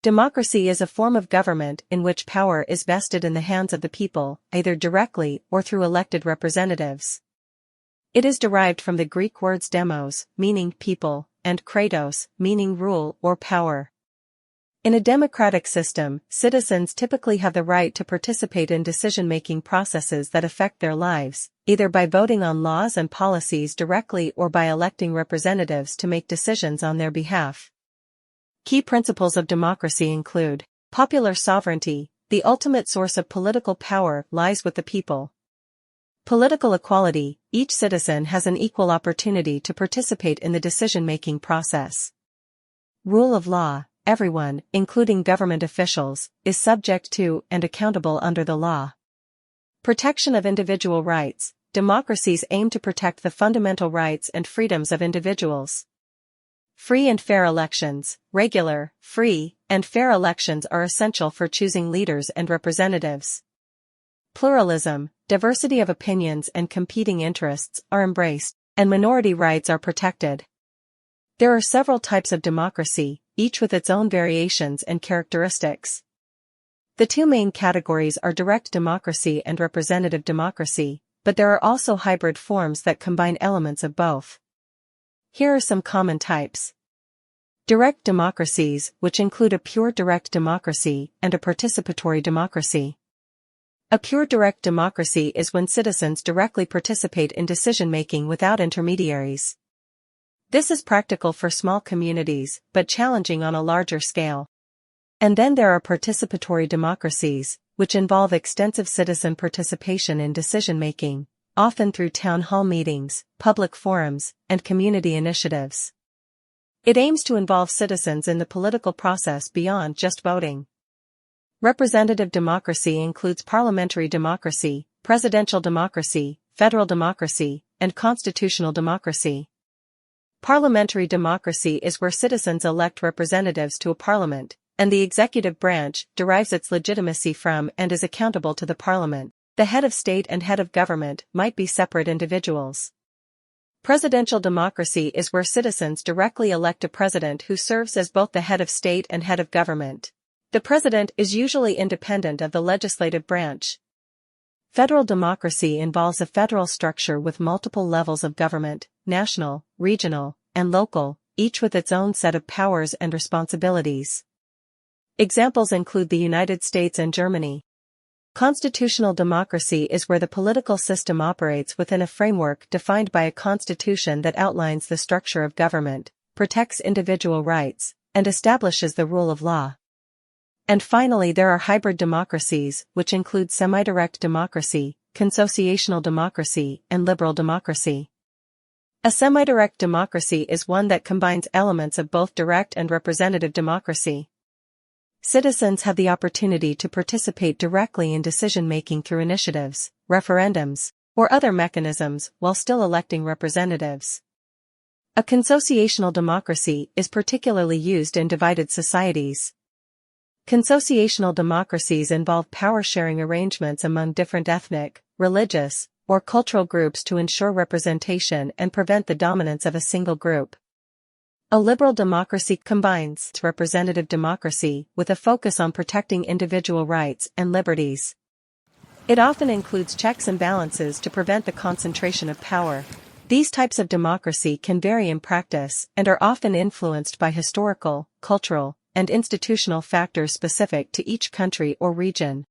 Democracy is a form of government in which power is vested in the hands of the people, either directly or through elected representatives. It is derived from the Greek words demos, meaning people, and kratos, meaning rule or power. In a democratic system, citizens typically have the right to participate in decision-making processes that affect their lives, either by voting on laws and policies directly or by electing representatives to make decisions on their behalf. Key principles of democracy include popular sovereignty. The ultimate source of political power lies with the people. Political equality. Each citizen has an equal opportunity to participate in the decision-making process. Rule of law. Everyone, including government officials, is subject to and accountable under the law. Protection of individual rights. Democracies aim to protect the fundamental rights and freedoms of individuals. Free and fair elections. Regular, free, and fair elections are essential for choosing leaders and representatives. Pluralism. Diversity of opinions and competing interests are embraced, and minority rights are protected. There are several types of democracy, each with its own variations and characteristics. The two main categories are direct democracy and representative democracy, but there are also hybrid forms that combine elements of both. Here are some common types. Direct democracies, which include a pure direct democracy and a participatory democracy. A pure direct democracy is when citizens directly participate in decision-making without intermediaries. This is practical for small communities, but challenging on a larger scale. And then there are participatory democracies, which involve extensive citizen participation in decision-making, often through town hall meetings, public forums, and community initiatives. It aims to involve citizens in the political process beyond just voting. Representative democracy includes parliamentary democracy, presidential democracy, federal democracy, and constitutional democracy. Parliamentary democracy is where citizens elect representatives to a parliament, and the executive branch derives its legitimacy from and is accountable to the parliament. The head of state and head of government might be separate individuals. Presidential democracy is where citizens directly elect a president who serves as both the head of state and head of government. The president is usually independent of the legislative branch. Federal democracy involves a federal structure with multiple levels of government, national, regional, and local, each with its own set of powers and responsibilities. Examples include the United States and Germany. Constitutional democracy is where the political system operates within a framework defined by a constitution that outlines the structure of government, protects individual rights, and establishes the rule of law. And finally, there are hybrid democracies, which include semi-direct democracy, consociational democracy, and liberal democracy. A semi-direct democracy is one that combines elements of both direct and representative democracy. Citizens have the opportunity to participate directly in decision-making through initiatives, referendums, or other mechanisms while still electing representatives. A consociational democracy is particularly used in divided societies. Consociational democracies involve power-sharing arrangements among different ethnic, religious, or cultural groups to ensure representation and prevent the dominance of a single group. A liberal democracy combines representative democracy with a focus on protecting individual rights and liberties. It often includes checks and balances to prevent the concentration of power. These types of democracy can vary in practice and are often influenced by historical, cultural, and institutional factors specific to each country or region.